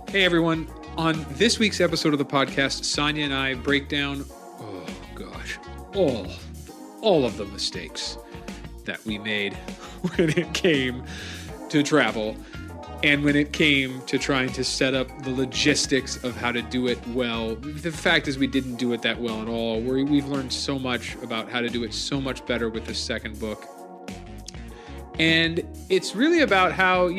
Hey everyone, on this week's episode of the podcast, Sonya and I break down, all of the mistakes that we made when it came to travel and when it came to trying to set up the logistics of how to do it well. The fact is we didn't do it that well at all. We've learned so much about how to do it so much better with the second book. And it's really about how,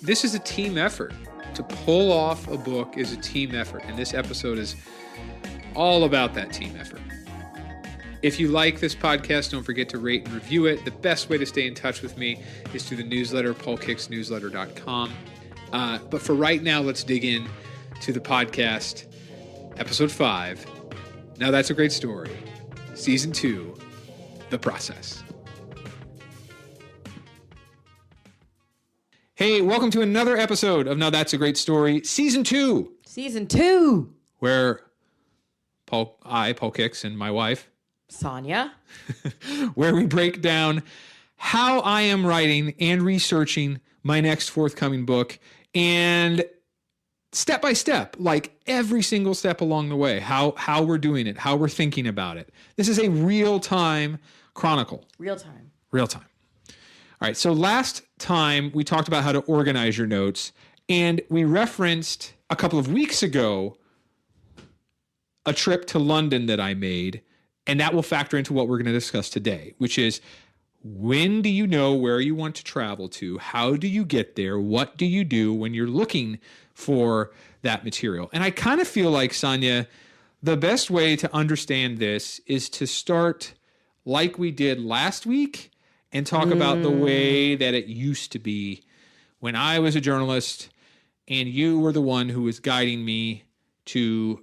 this is a team effort. To pull off a book is a team effort, and this episode is all about that team effort. If you like this podcast, don't forget to rate and review it. The best way to stay in touch with me is through the newsletter, paulkicksnewsletter.com. But for right now, let's dig in to the podcast, episode 5. Now That's a Great Story, season 2, The Process. Hey, welcome to another episode of Now That's a Great Story, Season 2. Season 2. Where Paul Kicks, and my wife, Sonya, where we break down how I am writing and researching my next forthcoming book, and step by step, like every single step along the way, how we're doing it, how we're thinking about it. This is a real-time chronicle. Real time. All right, so last time we talked about how to organize your notes, and we referenced a couple of weeks ago a trip to London that I made, and that will factor into what we're going to discuss today, which is when do you know where you want to travel to? How do you get there? What do you do when you're looking for that material? And I kind of feel like, Sonya, the best way to understand this is to start like we did last week and talk about the way that it used to be when I was a journalist and you were the one who was guiding me to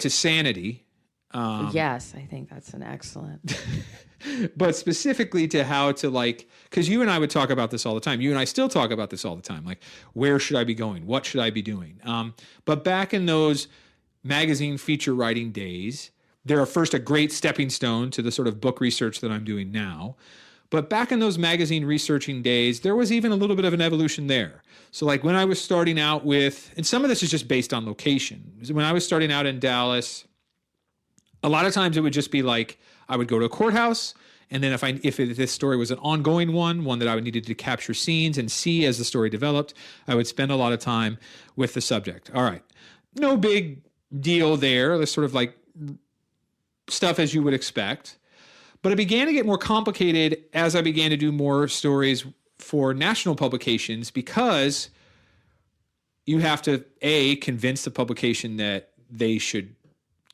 sanity. Yes, I think that's an excellent. But specifically to how to because you and I would talk about this all the time. You and I still talk about this all the time. Like, where should I be going? What should I be doing? But back in those magazine feature writing days, they're first a great stepping stone to the sort of book research that I'm doing now. But back in those magazine researching days, there was even a little bit of an evolution there. So like when I was starting out with, and some of this is just based on location. When I was starting out in Dallas, a lot of times it would just be like, I would go to a courthouse, and then if this story was an ongoing one that I needed to capture scenes and see as the story developed, I would spend a lot of time with the subject. All right. No big deal there. That's sort of like stuff as you would expect. But it began to get more complicated as I began to do more stories for national publications, because you have to, A, convince the publication that they should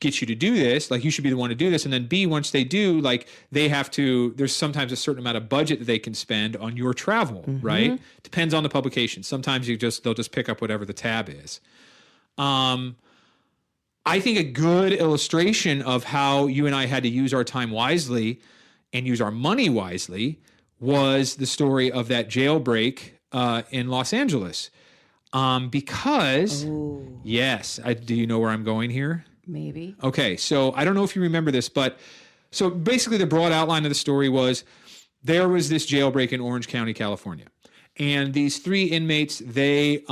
get you to do this, like you should be the one to do this, and then B, once they do, like they have to, there's sometimes a certain amount of budget that they can spend on your travel, right? Depends on the publication. Sometimes they'll just pick up whatever the tab is. I think a good illustration of how you and I had to use our time wisely and use our money wisely was the story of that jailbreak in Los Angeles. Because, yes, do you know where I'm going here? Maybe. Okay, so I don't know if you remember this, but so basically the broad outline of the story was there was this jailbreak in Orange County, California. And these 3 inmates, they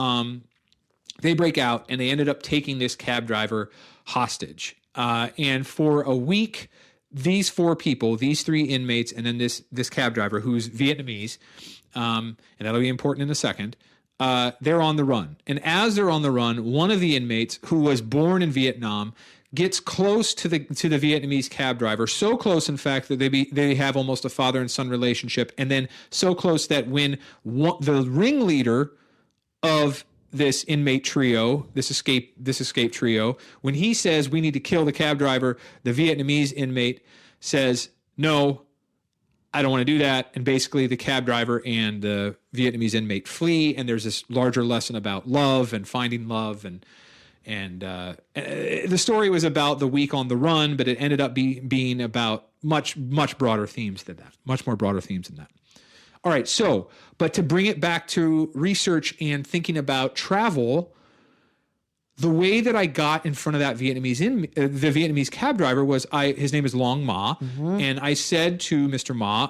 break out, and they ended up taking this cab driver hostage. And for a week, these 4 people, these 3 inmates, and then this cab driver who's Vietnamese, and that'll be important in a second, they're on the run. And as they're on the run, one of the inmates, who was born in Vietnam, gets close to the Vietnamese cab driver, so close, in fact, that they have almost a father and son relationship, and then so close that when the ringleader of this inmate trio, this escape trio, when he says we need to kill the cab driver, the Vietnamese inmate says, no, I don't want to do that. And basically the cab driver and the Vietnamese inmate flee, and there's this larger lesson about love and finding love. And the story was about the week on the run, but it ended up being about much broader themes than that, much more broader themes than that. All right, so, but to bring it back to research and thinking about travel, the way that I got in front of that the Vietnamese cab driver was his name is Long Ma, and I said to Mr. Ma,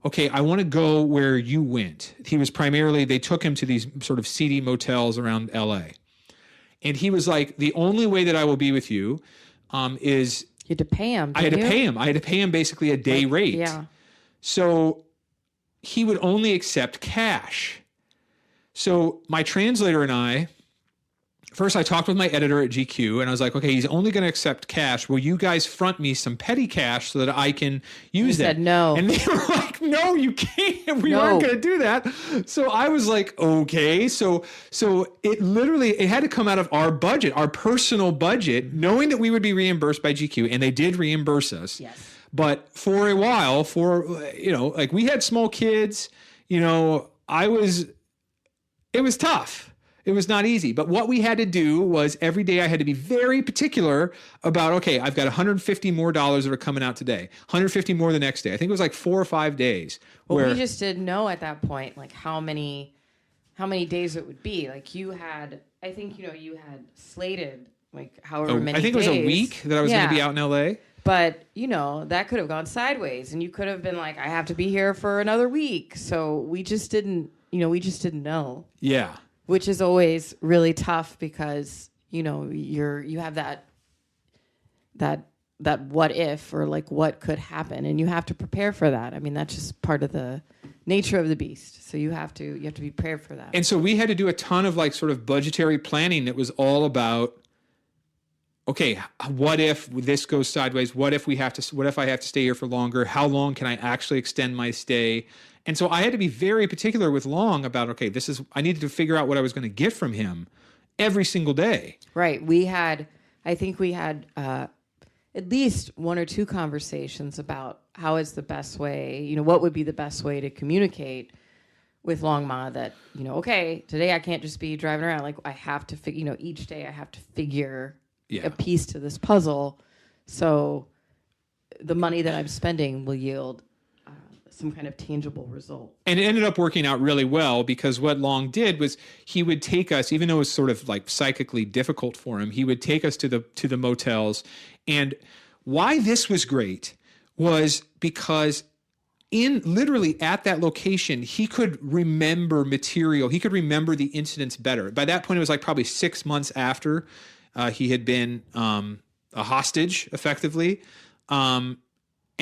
okay, I want to go where you went. He was primarily, they took him to these sort of seedy motels around LA. And he was like, the only way that I will be with you is You had to pay him. I had to pay him. I had to pay him basically a day rate. Yeah. So he would only accept cash. So my translator and I, first I talked with my editor at GQ and I was like, okay, he's only going to accept cash. Will you guys front me some petty cash so that I can use that? He said no. And they were like, no, you can't. We aren't going to do that. So I was like, okay. So it literally, it had to come out of our budget, our personal budget, knowing that we would be reimbursed by GQ, and they did reimburse us. Yes. But for a while, like we had small kids, it was tough. It was not easy. But what we had to do was every day I had to be very particular about, okay, I've got $150 more that are coming out today, 150 more the next day. I think it was like 4 or 5 days. Well, we just didn't know at that point, like how many days it would be. Like you had slated like however many days. I think it was a week that I was going to be out in LA. But, that could have gone sideways and you could have been like, I have to be here for another week. So we just didn't know. Yeah. Which is always really tough because, you have that what if or like what could happen and you have to prepare for that. I mean, that's just part of the nature of the beast. So you have to be prepared for that. And so we had to do a ton of like sort of budgetary planning that was all about, okay, what if this goes sideways? What if I have to stay here for longer? How long can I actually extend my stay? And so I had to be very particular with Long about, okay, I needed to figure out what I was going to get from him every single day. Right. I think we had at least 1 or 2 conversations about how is the best way, what would be the best way to communicate with Long Ma that, okay, today I can't just be driving around. Like I have to figure, each day I have to figure a piece to this puzzle. So the money that I'm spending will yield some kind of tangible result. And it ended up working out really well because what Long did was he would take us, even though it was sort of like psychically difficult for him, he would take us to the motels. And why this was great was because literally at that location, he could remember material. He could remember the incidents better. By that point, it was like probably 6 months after he had been a hostage, effectively.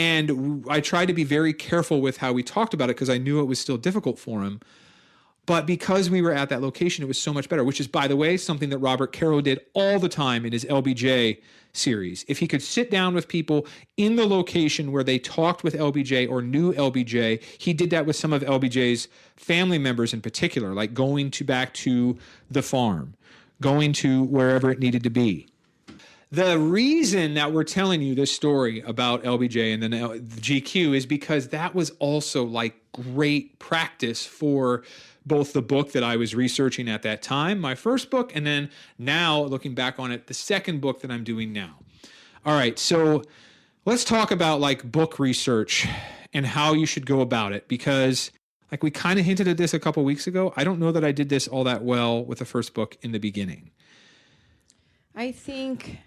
And I tried to be very careful with how we talked about it because I knew it was still difficult for him. But because we were at that location, it was so much better, which is, by the way, something that Robert Caro did all the time in his LBJ series. If he could sit down with people in the location where they talked with LBJ or knew LBJ, he did that with some of LBJ's family members in particular, like going back to the farm, going to wherever it needed to be. The reason that we're telling you this story about LBJ and then the GQ is because that was also like great practice for both the book that I was researching at that time, my first book, and then now looking back on it, the second book that I'm doing now. All right, so let's talk about like book research and how you should go about it because like we kind of hinted at this a couple weeks ago. I don't know that I did this all that well with the first book in the beginning. I think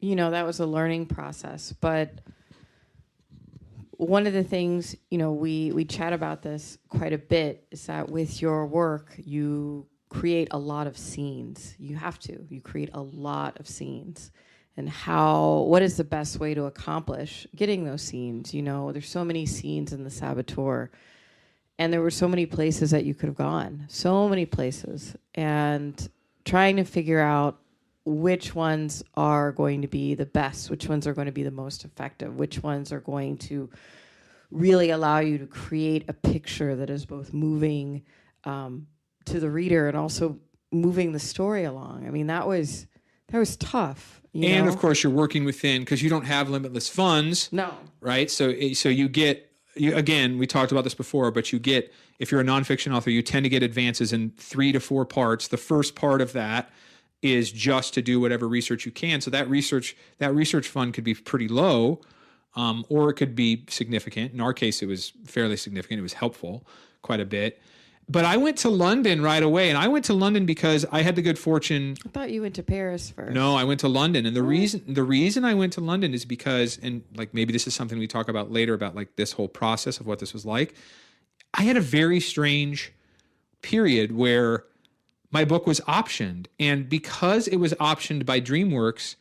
that was a learning process. But one of the things, we chat about this quite a bit is that with your work, you create a lot of scenes. You create a lot of scenes. And what is the best way to accomplish getting those scenes? There's so many scenes in The Saboteur. And there were so many places that you could have gone. So many places. And trying to figure out which ones are going to be the best, which ones are going to be the most effective, which ones are going to really allow you to create a picture that is both moving to the reader and also moving the story along. I mean, that was tough. And of course, you're working within, because you don't have limitless funds. No. Right? So you get, again, we talked about this before, but you get, if you're a nonfiction author, you tend to get advances in 3 to 4 parts. The first part of that is just to do whatever research you can. So that research fund could be pretty low, or it could be significant. In our case, it was fairly significant. It was helpful quite a bit. but I went to London right away, and I went to London because I had the good fortune. I thought you went to Paris first. No, I went to London, and the reason I went to London is because, and like maybe this is something we talk about later about like this whole process of what this was like. I had a very strange period where my book was optioned, and because it was optioned by DreamWorks,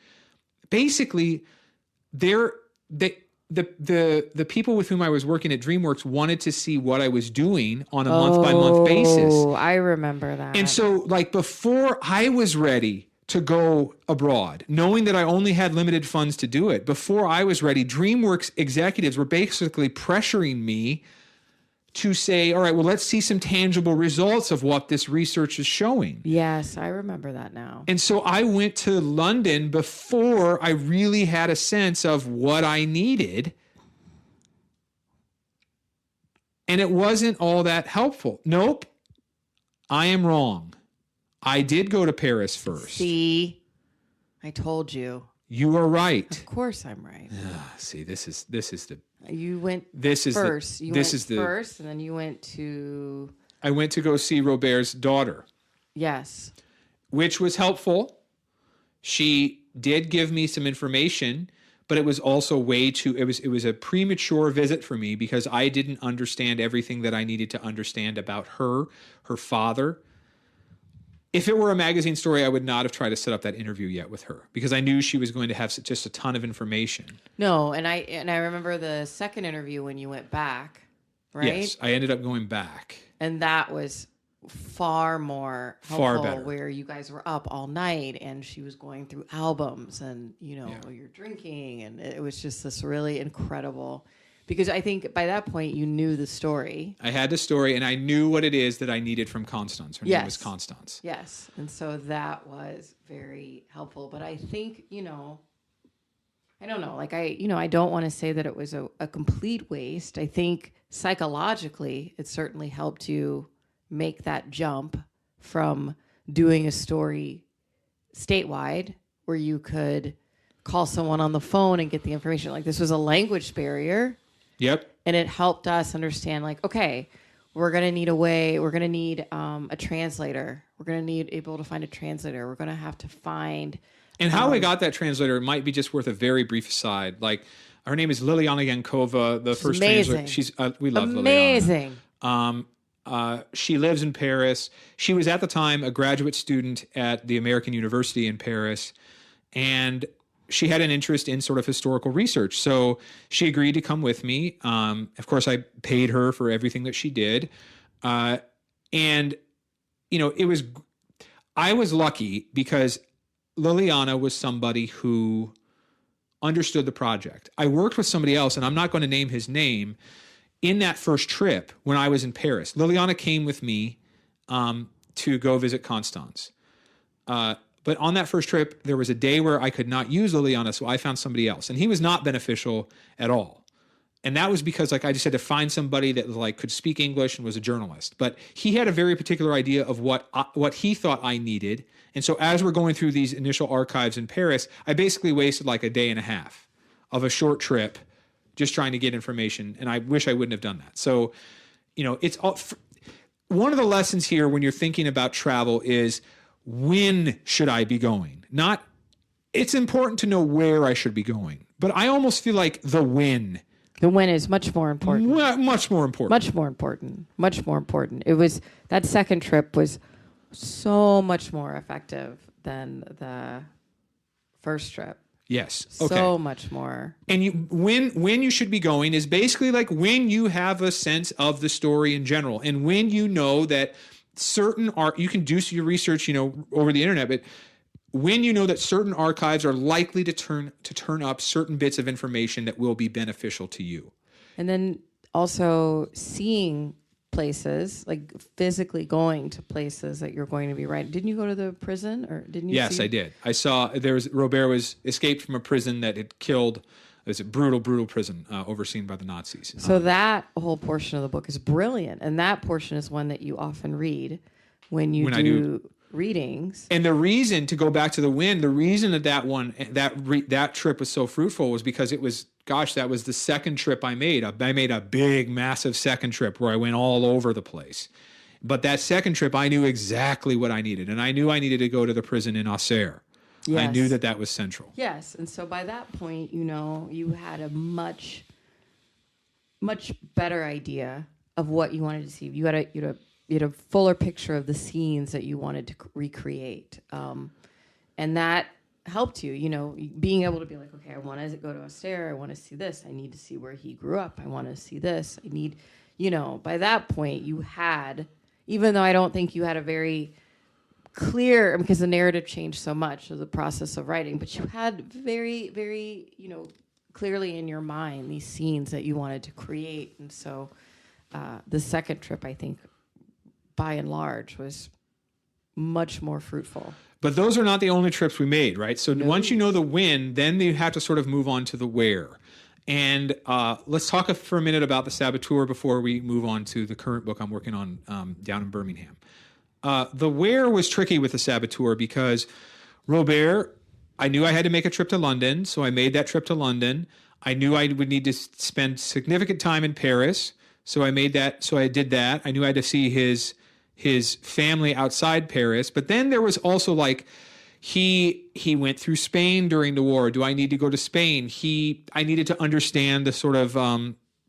basically, the people with whom I was working at DreamWorks wanted to see what I was doing on a month by month basis. Oh, I remember that. And so, like, before I was ready to go abroad, knowing that I only had limited funds to do it, before I was ready, DreamWorks executives were basically pressuring me to say, all right, well, let's see some tangible results of what this research is showing. Yes, I remember that now. And so I went to London before I really had a sense of what I needed. And it wasn't all that helpful. Nope, I am wrong. I did go to Paris first. See, I told you. You are right. Of course I'm right. See, this is the You went first. First, and then you went to... I went to go see Robert's daughter. Yes. Which was helpful. She did give me some information, but it was also it was a premature visit for me because I didn't understand everything that I needed to understand about her father. If it were a magazine story, I would not have tried to set up that interview yet with her because I knew she was going to have just a ton of information. No, and I remember the second interview when you went back, right? Yes, I ended up going back. And that was far more helpful, far better, where you guys were up all night and she was going through albums and, you're drinking, and it was just this really incredible... Because I think by that point you knew the story. I had the story, and I knew what it is that I needed from Constance. Her name was Constance. Yes, and so that was very helpful. But I think, I don't know. Like I don't want to say that it was a complete waste. I think psychologically it certainly helped you make that jump from doing a story statewide where you could call someone on the phone and get the information. Like, this was a language barrier. Yep. And it helped us understand, like, okay, we're going to need a translator. We're going to need able to find a translator. We're going to have to find. And how we got that translator might be just worth a very brief aside. Like, her name is Liliana Yankova, the first translator. We love amazing. Liliana. She lives in Paris. She was at the time a graduate student at the American University in Paris. And she had an interest in sort of historical research. So she agreed to come with me. Of course, I paid her for everything that she did. I was lucky because Liliana was somebody who understood the project. I worked with somebody else, and I'm not going to name his name, in that first trip when I was in Paris. Liliana came with me to go visit Constance. But on that first trip, there was a day where I could not use Liliana, so I found somebody else. And he was not beneficial at all. And that was because, like, I just had to find somebody that, like, could speak English and was a journalist. But he had a very particular idea of what he thought I needed. And so as we're going through these initial archives in Paris, I basically wasted like a day and a half of a short trip just trying to get information. And I wish I wouldn't have done that. So, it's all... One of the lessons here when you're thinking about travel is... when should I be going? Not, it's important to know where I should be going, but I almost feel like the when. The when is much more important. Much more important. Much more important. Much more important. It was, that second trip was so much more effective than the first trip. Yes. Okay. So much more. And when you should be going is basically like when you have a sense of the story in general, and when you know that you can do your research, over the internet, but when you know that certain archives are likely to turn up certain bits of information that will be beneficial to you. And then also seeing places, like physically going to places that you're going to be right. Didn't you go to the prison, or didn't you? Yes, I did. I saw Robert was escaped from a prison that had killed. It was a brutal prison overseen by the Nazis. So that whole portion of the book is brilliant. And that portion is one that you often read when you do readings. And the reason, to go back to the when, the reason that trip was so fruitful was because it was, that was the second trip I made. I made a big, massive second trip where I went all over the place. But that second trip, I knew exactly what I needed. And I knew I needed to go to the prison in Auxerre. I Yes. knew that that was central. Yes. And so by that point, you know, you had a much better idea of what you wanted to see. You had a fuller picture of the scenes that you wanted to recreate. And that helped you, you know, being able to be like, okay, I want to go to Auxerre. I want to see this. I need to see where he grew up. I want to see this. I need, you know, by that point you had, even though I don't think you had a very clear, because the narrative changed so much of the process of writing, but you had very, very, you know, clearly in your mind these scenes that you wanted to create. And so the second trip, I think, by and large, was much more fruitful. But those are not the only trips we made, right? So once you know the when, then you have to sort of move on to the where. And let's talk for a minute about the Saboteur before we move on to the current book I'm working on down in Birmingham. The where was tricky with the Saboteur because Robert, I knew I had to make a trip to London, so I made that trip to London. I knew I would need to spend significant time in Paris, so I made that. So I did that. I knew I had to see his family outside Paris. But then there was also like, he went through Spain during the war. Do I need to go to Spain? I needed to understand the sort of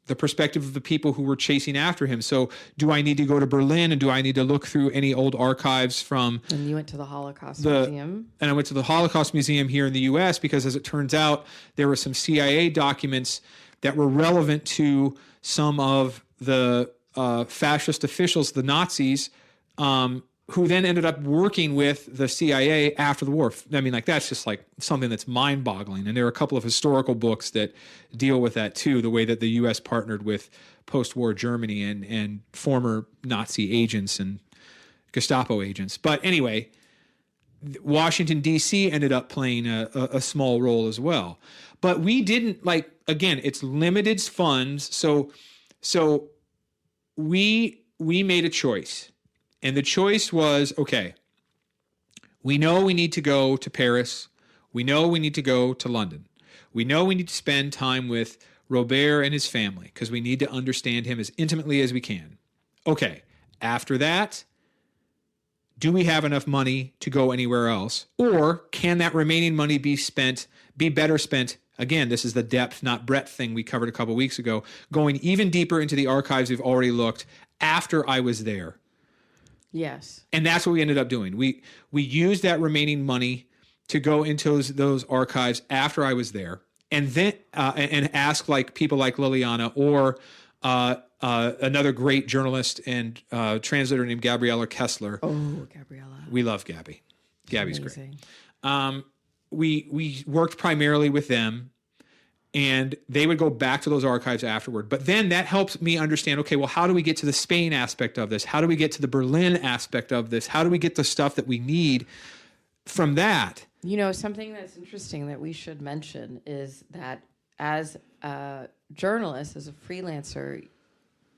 the perspective of the people who were chasing after him. So do I need to go to Berlin, and do I need to look through any old archives from... And you went to the Holocaust Museum. And I went to the Holocaust Museum here in the U.S. because, as it turns out, there were some CIA documents that were relevant to some of the fascist officials, the Nazis, who then ended up working with the CIA after the war. I mean, like, that's just like something that's mind-boggling. And there are a couple of historical books that deal with that too, the way that the U.S. partnered with post-war Germany and former Nazi agents and Gestapo agents. But anyway, Washington, D.C. ended up playing a small role as well. But we didn't, like, again, it's limited funds. So we made a choice. And the choice was, okay, we know we need to go to Paris. We know we need to go to London. We know we need to spend time with Robert and his family because we need to understand him as intimately as we can. Okay, after that, do we have enough money to go anywhere else? Or can that remaining money be better spent? Again, this is the depth, not breadth thing we covered a couple weeks ago, going even deeper into the archives we've already looked after I was there. Yes. And that's what we ended up doing. We used that remaining money to go into those archives after I was there, and then and ask like people like Liliana or another great journalist and translator named Gabriella Kessler. Oh, Gabriella. We love Gabby. Gabby's amazing. Great. We worked primarily with them, and they would go back to those archives afterward. But then that helps me understand, okay, well, how do we get to the Spain aspect of this? How do we get to the Berlin aspect of this? How do we get the stuff that we need from that? You know, something that's interesting that we should mention is that as a journalist, as a freelancer,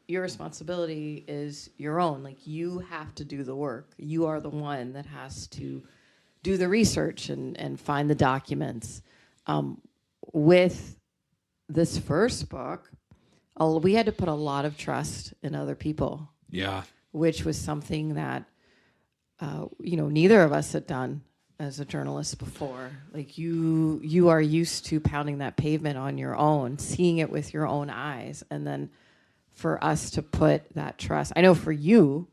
your responsibility is your own. Like, you have to do the work. You are the one that has to do the research and find the documents. With this first book, we had to put a lot of trust in other people. Yeah. Which was something that, neither of us had done as a journalist before. Like, you are used to pounding that pavement on your own, seeing it with your own eyes. And then for us to put that trust, I know for you,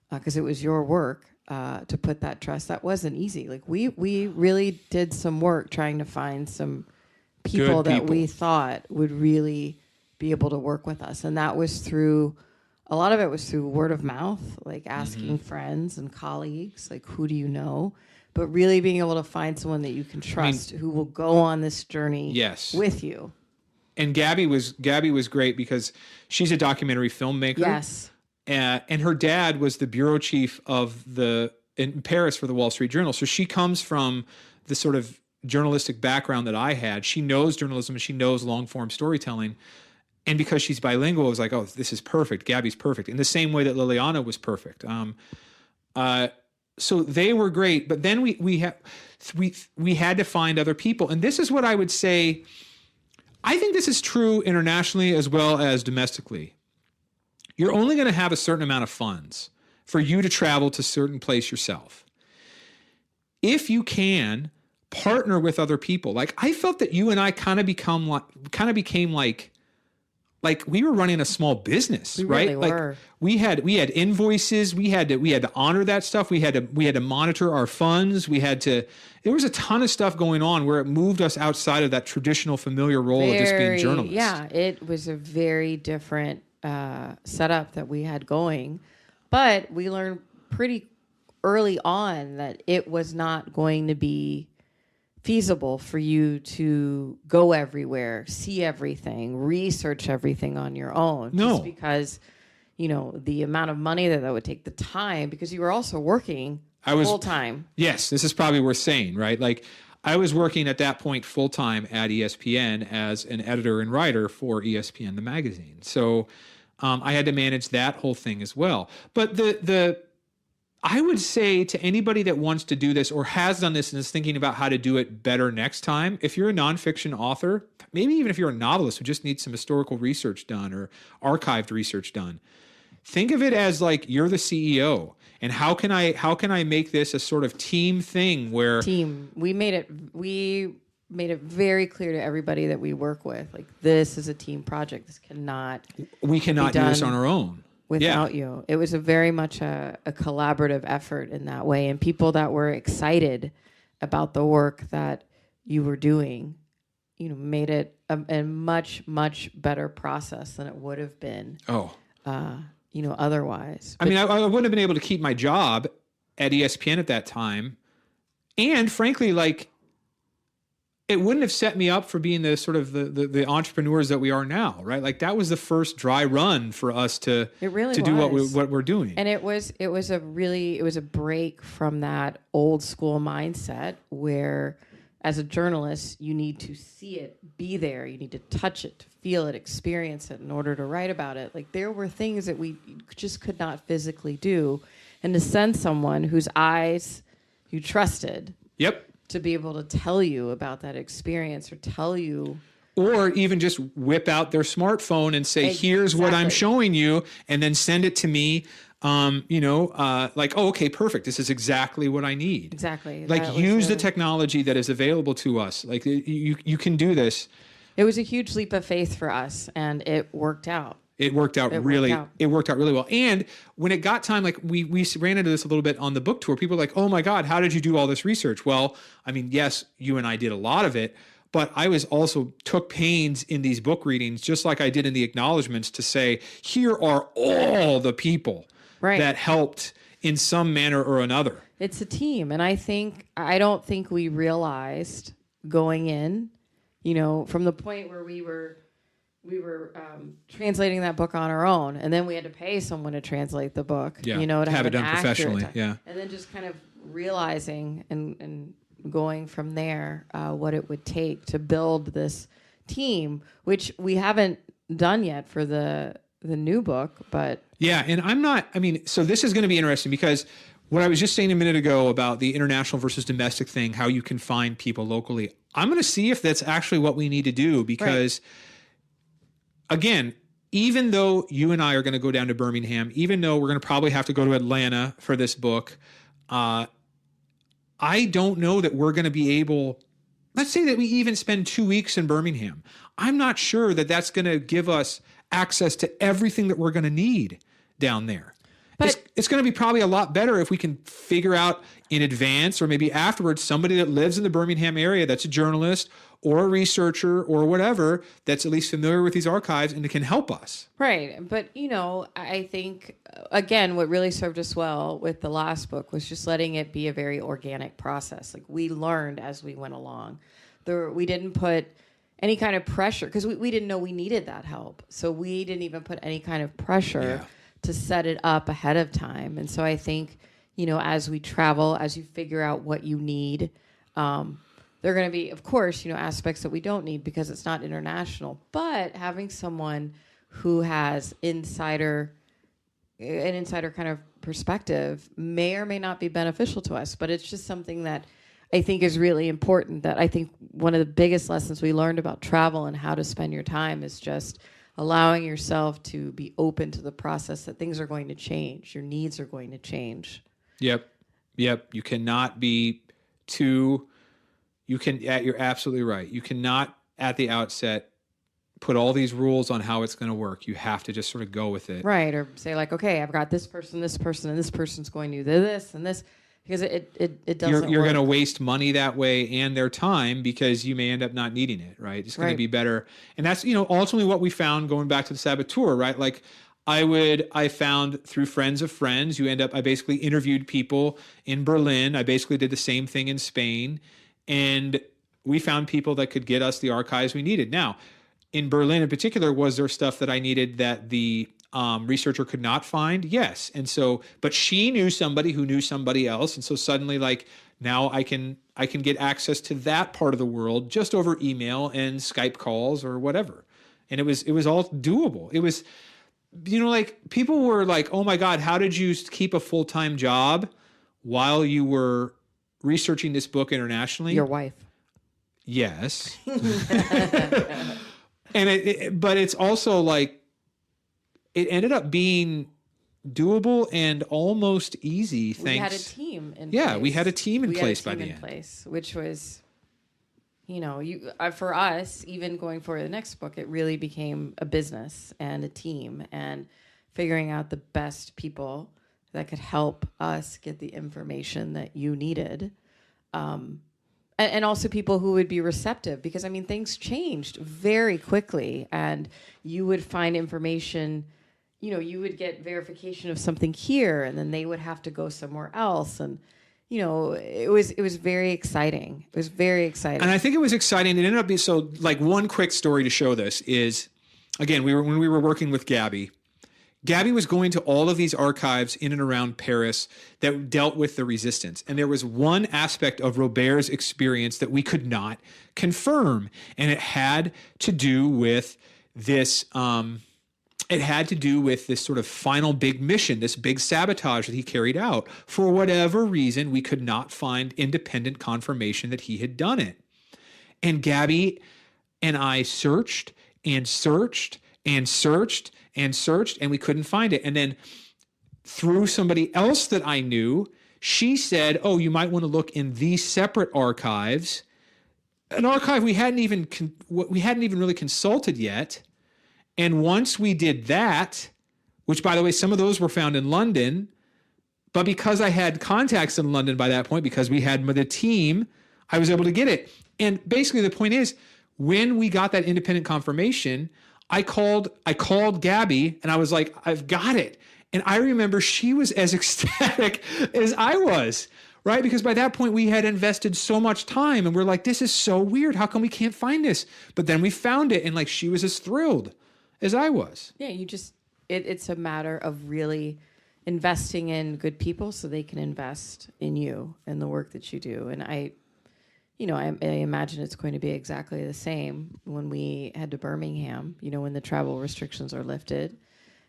because it was your work, to put that trust, that wasn't easy. Like, we really did some work trying to find some people that we thought would really be able to work with us. And that was a lot of it was through word of mouth, like asking friends and colleagues, like, who do you know? But really being able to find someone that you can trust, who will go on this journey with you. And Gabby was great because she's a documentary filmmaker. Yes. And her dad was the bureau chief in Paris for the Wall Street Journal. So she comes from the sort of journalistic background that I had. She knows journalism and she knows long form storytelling. And because she's bilingual, I was like, oh, this is perfect. Gabby's perfect. In the same way that Liliana was perfect. So they were great. But then we had to find other people. And this is what I would say. I think this is true internationally as well as domestically. You're only going to have a certain amount of funds for you to travel to a certain place yourself. If you can partner with other people, like I felt that you and I kind of became like we were running a small business, We right? really were. Like we had invoices, we had to honor that stuff. We had to monitor our funds. There was a ton of stuff going on where it moved us outside of that traditional familiar role of just being journalists. Yeah, it was a very different setup that we had going, but we learned pretty early on that it was not going to be feasible for you to go everywhere, see everything, research everything on your own. No. Just because, the amount of money that would take, the time, because you were also working full time. Yes, this is probably worth saying, right? Like I was working at that point full time at ESPN as an editor and writer for ESPN, the magazine. So I had to manage that whole thing as well. But I would say to anybody that wants to do this or has done this and is thinking about how to do it better next time, if you're a nonfiction author, maybe even if you're a novelist who just needs some historical research done or archived research done, think of it as like you're the CEO. And how can I make this a sort of team thing where we made it very clear to everybody that we work with, like this is a team project. We cannot do this on our own. Without you. It was very much a collaborative effort in that way. And people that were excited about the work that you were doing, made it a much, much better process than it would have been. Otherwise. I wouldn't have been able to keep my job at ESPN at that time. And frankly, like, it wouldn't have set me up for being the sort of the entrepreneurs that we are now, right? Like that was the first dry run for us to do what we're doing. And it was a break from that old school mindset where as a journalist, you need to see it, be there, you need to touch it, to feel it, experience it in order to write about it. Like there were things that we just could not physically do. And to send someone whose eyes you trusted. Yep. To be able to tell you about that experience or tell you. Or even just whip out their smartphone and say, here's what I'm showing you, and then send it to me. Okay, perfect. This is exactly what I need. Exactly. Like use the technology that is available to us. Like you can do this. It was a huge leap of faith for us, and it worked out. It worked out really well. And when it got time, like we ran into this a little bit on the book tour, people were like, oh my God, how did you do all this research? Well, I mean, yes, you and I did a lot of it, but I was also took pains in these book readings, just like I did in the acknowledgments, to say, here are all the people that helped in some manner or another. It's a team. And I don't think we realized going in, from the point where we were translating that book on our own, and then we had to pay someone to translate the book, to have it done professionally. Yeah. And then just kind of realizing and going from there, what it would take to build this team, which we haven't done yet for the new book, but. Yeah. And so this is going to be interesting because what I was just saying a minute ago about the international versus domestic thing, how you can find people locally, I'm going to see if that's actually what we need to do because again, even though you and I are going to go down to Birmingham, even though we're going to probably have to go to Atlanta for this book, I don't know that we're going to be able, let's say that we even spend 2 weeks in Birmingham. I'm not sure that that's going to give us access to everything that we're going to need down there. But it's going to be probably a lot better if we can figure out in advance or maybe afterwards somebody that lives in the Birmingham area that's a journalist or a researcher or whatever that's at least familiar with these archives and can help us. Right. But, I think, again, what really served us well with the last book was just letting it be a very organic process. Like we learned as we went along. We didn't put any kind of pressure because we didn't know we needed that help. So we didn't even put any kind of pressure to set it up ahead of time. And so I think, as we travel, as you figure out what you need, there are going to be, of course, aspects that we don't need because it's not international. But having someone who has an insider kind of perspective may or may not be beneficial to us. But it's just something that I think is really important. That I think one of the biggest lessons we learned about travel and how to spend your time is just allowing yourself to be open to the process that things are going to change. Your needs are going to change. Yep. You cannot be you're absolutely right. You cannot at the outset put all these rules on how it's going to work. You have to just sort of go with it. Right. Or say like, okay, I've got this person, and this person's going to do this and this, because it doesn't You're work. going to waste money that way and their time because you may end up not needing it, right? It's going to be better. And that's, ultimately what we found going back to the saboteur, right? Like I found through friends of friends, I basically interviewed people in Berlin. I basically did the same thing in Spain, and we found people that could get us the archives we needed. Now, in Berlin in particular, was there stuff that I needed that the researcher could not find? Yes. And so, but she knew somebody who knew somebody else. And so suddenly, like, now I can get access to that part of the world just over email and Skype calls or whatever. And it was all doable. It was, like, people were like, oh my God, how did you keep a full-time job while you were researching this book internationally? Your wife. Yes. And but it's also like, it ended up being doable and almost easy. We had a team in place. Yeah, we had a team in place by the end. Which was, for us, even going for the next book, it really became a business and a team and figuring out the best people that could help us get the information that you needed. And also people who would be receptive, because things changed very quickly, and you would find information, you would get verification of something here, and then they would have to go somewhere else. And, it was very exciting. It was very exciting. And I think it was exciting. It ended up being, so like, one quick story to show this is, again, when we were working with Gabby was going to all of these archives in and around Paris that dealt with the resistance. And there was one aspect of Robert's experience that we could not confirm. And it had to do with this, sort of final big mission, this big sabotage that he carried out. For whatever reason, we could not find independent confirmation that he had done it. And Gabby and I searched and searched and searched and searched, and we couldn't find it. And then through somebody else that I knew, she said, oh, you might want to look in these separate archives, an archive we hadn't even really consulted yet. And once we did that, which, by the way, some of those were found in London, but because I had contacts in London by that point, because we had the team, I was able to get it. And basically the point is, when we got that independent confirmation, I called Gabby and I was like, I've got it. And I remember she was as ecstatic as I was, right? Because by that point we had invested so much time and we're like, this is so weird. How come we can't find this? But then we found it, and like, she was as thrilled as I was. Yeah, it's a matter of really investing in good people so they can invest in you and the work that you do. And I imagine it's going to be exactly the same when we head to Birmingham, when the travel restrictions are lifted,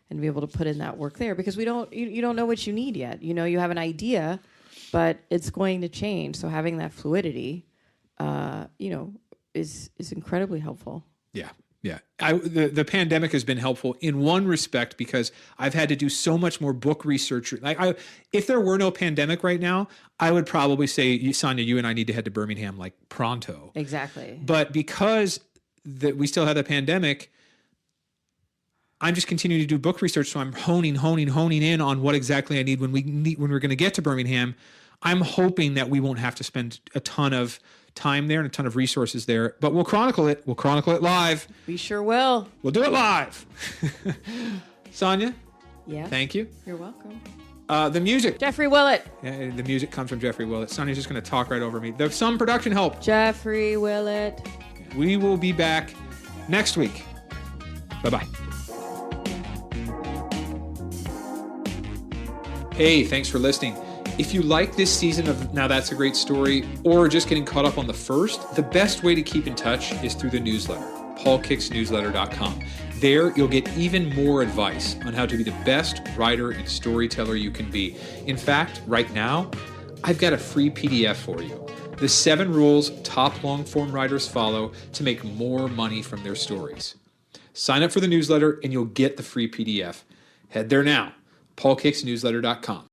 and be able to put in that work there, because you don't know what you need yet. You have an idea, but it's going to change. So having that fluidity, is incredibly helpful. Yeah. Yeah. The pandemic has been helpful in one respect, because I've had to do so much more book research. If there were no pandemic right now, I would probably say, Sonya, you and I need to head to Birmingham like pronto. Exactly. But because we still have the pandemic, I'm just continuing to do book research. So I'm honing in on what exactly I need when we're going to get to Birmingham. I'm hoping that we won't have to spend a ton of time there and a ton of resources there, but we'll chronicle it. We'll chronicle it live. We sure will. We'll do it live. Sonya? Yeah. Thank you. You're welcome. The music. Jeffrey Willett. Yeah, the music comes from Jeffrey Willett. Sonya's just going to talk right over me. There's some production help. Jeffrey Willett. We will be back next week. Bye-bye. Hey, thanks for listening. If you like this season of Now That's a Great Story, or just getting caught up on the first, the best way to keep in touch is through the newsletter, paulkicksnewsletter.com. There, you'll get even more advice on how to be the best writer and storyteller you can be. In fact, right now, I've got a free PDF for you. The 7 rules top long-form writers follow to make more money from their stories. Sign up for the newsletter and you'll get the free PDF. Head there now, paulkicksnewsletter.com.